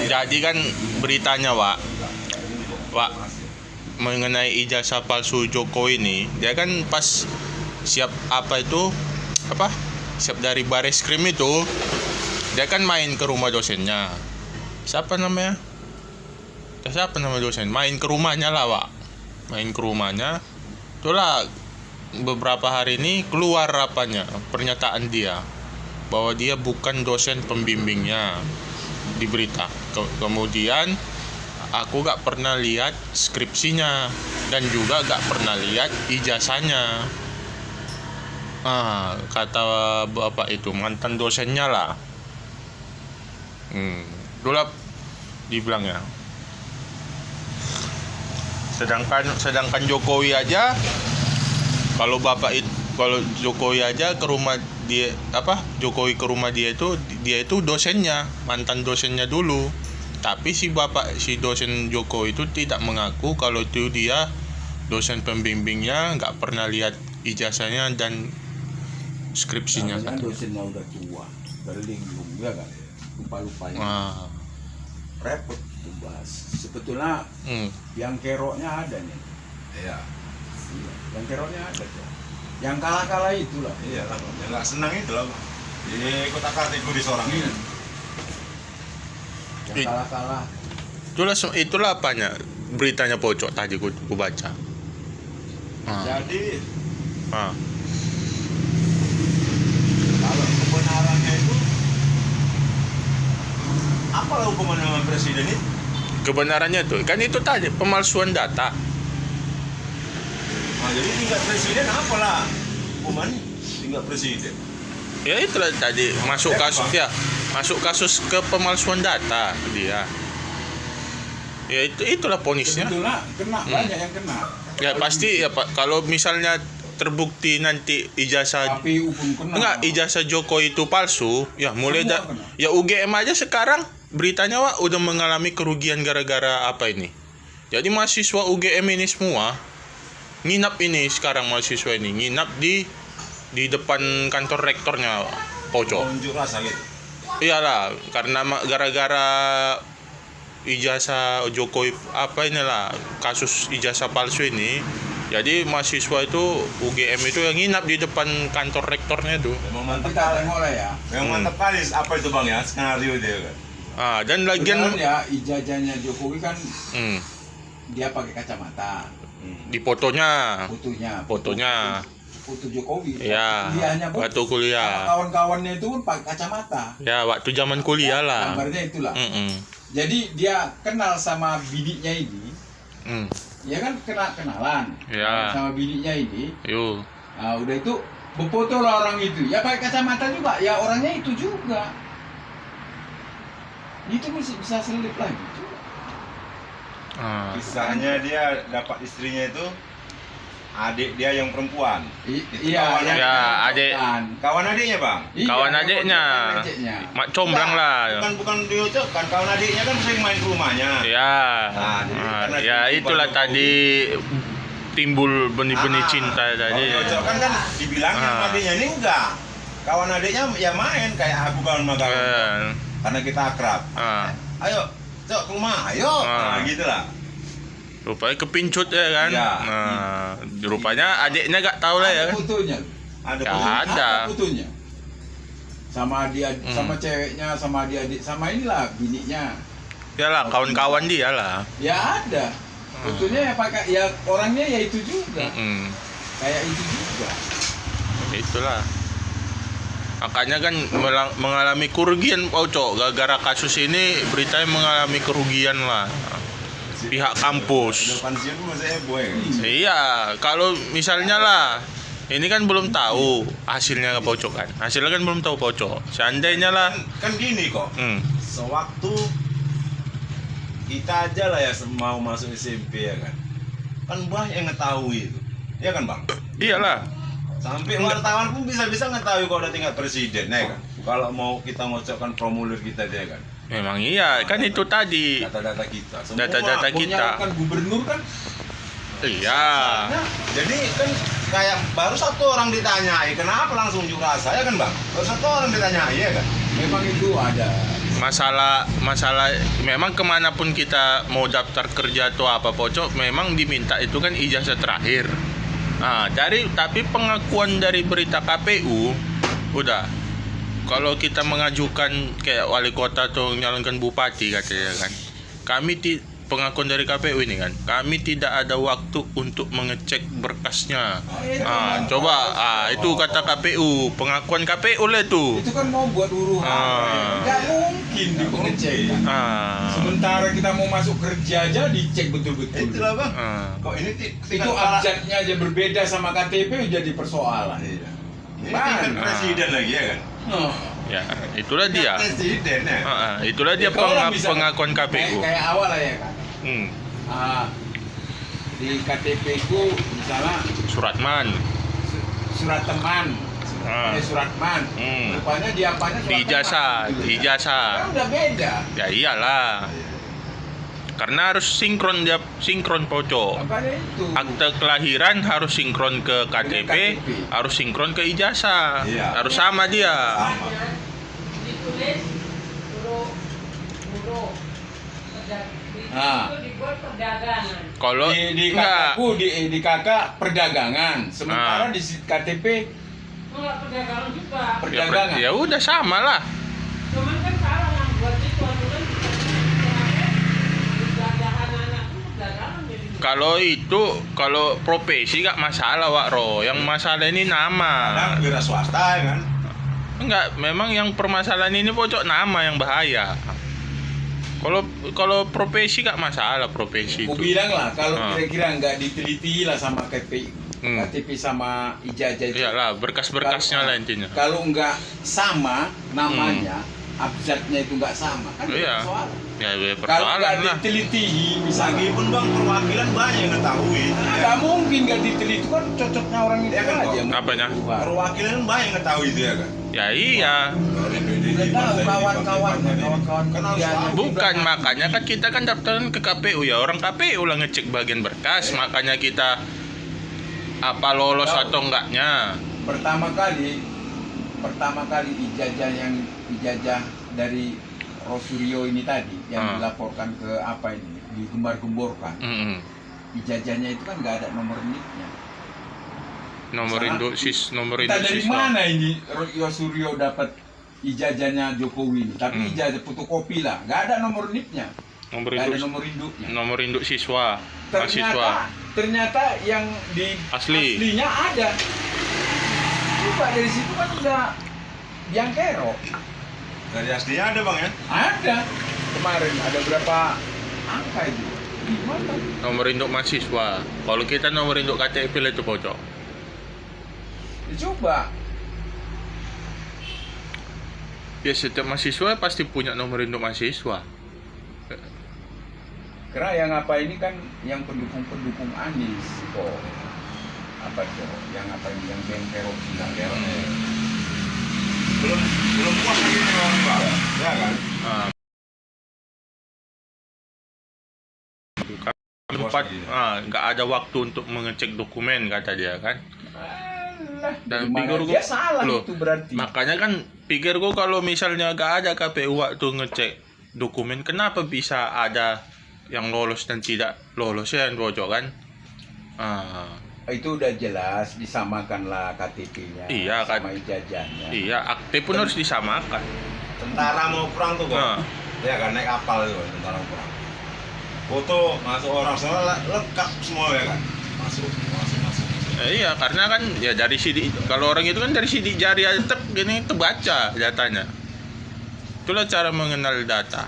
Jadi kan beritanya, Wak, mengenai ijazah palsu Jokowi ini, dia kan pas siap siap dari baris krim itu, dia kan main ke rumah dosennya. Siapa nama dosen? Main ke rumahnya lah, Wak. Main ke rumahnya. Itulah beberapa hari ini keluar pernyataan dia bahwa dia bukan dosen pembimbingnya di berita. Kemudian aku gak pernah lihat skripsinya dan juga gak pernah lihat ijazahnya. Kata bapak itu mantan dosennya lah. Itulah dibilangnya. Sedangkan Jokowi aja, kalau Jokowi aja ke rumah dia Jokowi ke rumah dia itu dosennya, mantan dosennya dulu. Tapi si dosen Jokowi itu tidak mengaku kalau itu dia dosen pembimbingnya, nggak pernah lihat ijazahnya dan skripsinya. Kan dosennya udah tua, berlinggung ya kan, lupa-lupanya. Repot tuh bahas. Sebetulnya yang keroknya ada nih. Iya. Yang keroknya ada tuh. Yang kalah-kalah itulah. Iya lah, yang nggak senang itu lah. Ikut kategori seorang ini. Yang kalah-kalah. Itulah apanya beritanya pocok tadi ku baca. Jadi Kalau kebenarannya itu apalah hukuman dengan presiden itu? Kebenarannya tuh kan itu tadi pemalsuan data. Jadi tingkat presiden apalah hukuman tingkat presiden? Ya itulah tadi masuk kasus ke pemalsuan data dia. Ya itulah ponisnya. sebetulnya kena banyak yang kena. Ya pasti ya Pak, kalau misalnya terbukti nanti ijazah KPU pun kena. ijazah Jokowi itu palsu, ya mulai Semua kena. ya UGM aja sekarang beritanya udah mengalami kerugian gara-gara apa ini. Jadi mahasiswa UGM ini semua nginap ini sekarang, mahasiswa ini nginap di depan kantor rektornya, pocok. Unjuk rasa gitu. Iyalah, karena gara-gara ijazah Jokowi kasus ijazah palsu ini. Jadi mahasiswa itu UGM itu yang nginap di depan kantor rektornya tuh. Memang mantap Kita kali. tengok lah ya. Memang mantap kali. Apa itu bang ya? Skenario dia kan. Dan lagian Ya ijazahnya Jokowi kan dia pakai kacamata. di fotonya Fotonya. Foto Jokowi. ya Kuliahnya pun. waktu kuliah Kawan-kawannya itu pun pakai kacamata. ya waktu zaman kuliah lah. Gambarnya itulah. Mm-mm. Jadi dia kenal sama bidiknya ini. Mm. Ya kan kenalan Ya. sama bidiknya ini. Yuk. Nah, udah itu berfoto lah orang itu. Ya pakai kacamata juga. Ya orangnya itu juga. Itu masih bisa selip lagi juga. Kisahnya dia dapat istrinya itu adik dia yang perempuan. Iya, kawan ya, adik. Kawan adiknya bang. Iya, Kawan adiknya. Mak comblang lah. Bukan diucapkan. Kawan adiknya kan sering main ke rumahnya. Ya. Jadi karena Ya itulah Jokowi. tadi timbul benih-benih cinta tadi. Kalau diucapkan kan dibilangnya sama adiknya ini enggak. Kawan adiknya ya main kayak aku kawan sama kawan. Karena kita akrab. Ayo, Cok, ke rumah. Ayo. Nah, gitulah. Rupanya kepincut ya kan. Ya. Rupanya adiknya gak tahu lah ya Ada kan. fotonya. Ada Ya, fotonya. ada. Fotonya. Sama dia, sama ceweknya, sama adik-adik, sama inilah biniknya. Ya lah, kawan-kawan dia lah. Ya ada. Fotonya ya pakai ya orangnya ya itu juga. Kayak itu juga. Itulah. Makanya kan mengalami kerugian pocok gara-gara kasus ini, beritanya mengalami kerugian lah pihak kampus. Pensiun pun masih heboh ya. Iya, kalau misalnya lah ini kan belum tahu hasilnya pocok kan. Hasilnya kan belum tahu pocok. Seandainya lah Kan gini kok. Sewaktu kita aja lah ya mau masuk SMP ya kan. Kan banyak yang ngetahui itu. Iya kan bang? iyalah. Sampai wartawan pun bisa ngetahui kalau udah tingkat presiden ya kan. Kalau mau kita ngocokkan formulir kita dia kan. Memang iya, kan itu tadi Data-data kita. Semua. data-data kita. Kan gubernur kan Iya. Nah, jadi kan kayak baru satu orang ditanyai, kenapa langsung unjuk rasa ya kan bang? Baru satu orang ditanyai ya kan? memang itu ada. masalah memang kemanapun kita mau daftar kerja atau apa pocok, memang diminta itu kan ijazah terakhir. Tapi pengakuan dari berita KPU udah, kalau kita mengajukan kayak wali kota atau nyalonkan bupati katanya kan, pengakuan dari KPU ini kan, kami tidak ada waktu untuk mengecek berkasnya. Coba itu kata KPU, pengakuan KPU lah itu. Itu kan mau buat uruhan. Nggak mungkin di pengecekan. Sementara kita mau masuk kerja aja dicek betul-betul. Itulah bang. Kok ini Itu abjadnya aja berbeda sama KTP jadi persoalan. Ini tingkat presiden lagi ya kan? Ya, itulah dia. Presiden ya. Itulah dia pengakuan KPU. Kayak awal lah ya kan. Di KTP ku misalnya Surat teman. Rupanya di apanya surat Ijazah. Kan udah beda. Ya iyalah. Karena harus sinkron pocok. Makanya itu. Akte kelahiran harus sinkron ke KTP, harus sinkron ke ijazah. Iya. Harus sama dia. Sama. Ditulis buruh itu dibuat perdagangan. Kalau di enggak, kakakku di kakak perdagangan, sementara di KTP Enggak perdagangan juga. perdagangan. ya udah sama lah. Cuman kan salah yang buat itu aturan perdagangan anak itu perdagangan jadi. Kalau profesi nggak masalah Wak Ro. Yang masalah ini nama. Kadang wira swasta ya kan? Enggak, memang yang permasalahan ini pocok nama yang bahaya. Kalau profesi nggak masalah profesi Aku itu. bilang lah kalau kira-kira nggak diteliti lah sama KTP sama ijazah itu. Iyalah, berkas-berkasnya lah intinya. Kalau nggak sama namanya, abjadnya itu nggak sama kan Iya. persoalan. Ya Kalau persoalan nggak lah. diteliti misalnya, Lagi pun bang perwakilan banyak yang ketahui. nggak mungkin nggak diteliti kan cocoknya orang itu Ya kan, aja. Bang? Apanya? Perwakilan banyak yang ketahui itu ya kan? Ya iya. Dari PDI, Udah tahu partai ini, kawan-kawan partai ini. kawan-kawan Kan harus kerjanya. tahu. Bukan, makanya kan kita kan daftaran ke KPU ya. Orang KPU lah ngecek bagian berkas, makanya kita apa lolos atau enggaknya. Pertama kali ijazah dari Rosurio ini tadi yang dilaporkan ke apa ini, digembar-gemborkan. Ijazahnya itu kan nggak ada nomor NIK-nya. Nomor induk Entah dari siswa. mana ini Rosurio dapat ijazahnya Jokowi ini, tapi ijazah fotokopi lah, nggak ada nomor NIK-nya, Nomor nggak ada induk nomor induknya. nomor induk siswa, mahasiswa. Ternyata yang di aslinya ada. Coba dari situ kan udah yang kerok. Dari aslinya ada bang ya? Ada. Kemarin ada berapa angka itu? Gimana? Nomor induk mahasiswa. Kalau kita nomor induk KTP lah itu pocok. Coba. Ya setiap mahasiswa pasti punya nomor induk mahasiswa. Karena yang apa ini kan yang pendukung Anies kok. Apa tuh? Yang apa ini yang kerok bilang kerok. Belum puas lagi nih orang bang. Ya kan? Nggak ada waktu untuk mengecek dokumen kata dia kan. Dan pikir dia salah loh, itu berarti. makanya kan pikir gua kalau misalnya nggak ada KPU waktu ngecek dokumen, kenapa bisa ada yang lolos dan tidak lolos ya yang bocor kan? Itu udah jelas disamakanlah KTP-nya Iya, sama ijazahnya. Iya, akte pun harus disamakan. Tentara mau perang tuh bang. Ya kan naik kapal itu tentara mau perang. Foto masuk orang semua lengkap semua ya kan? Masuk. Iya, karena kan ya dari sidik, kalau orang itu kan dari sidik jari aja gini terbaca datanya. Itulah cara mengenal data.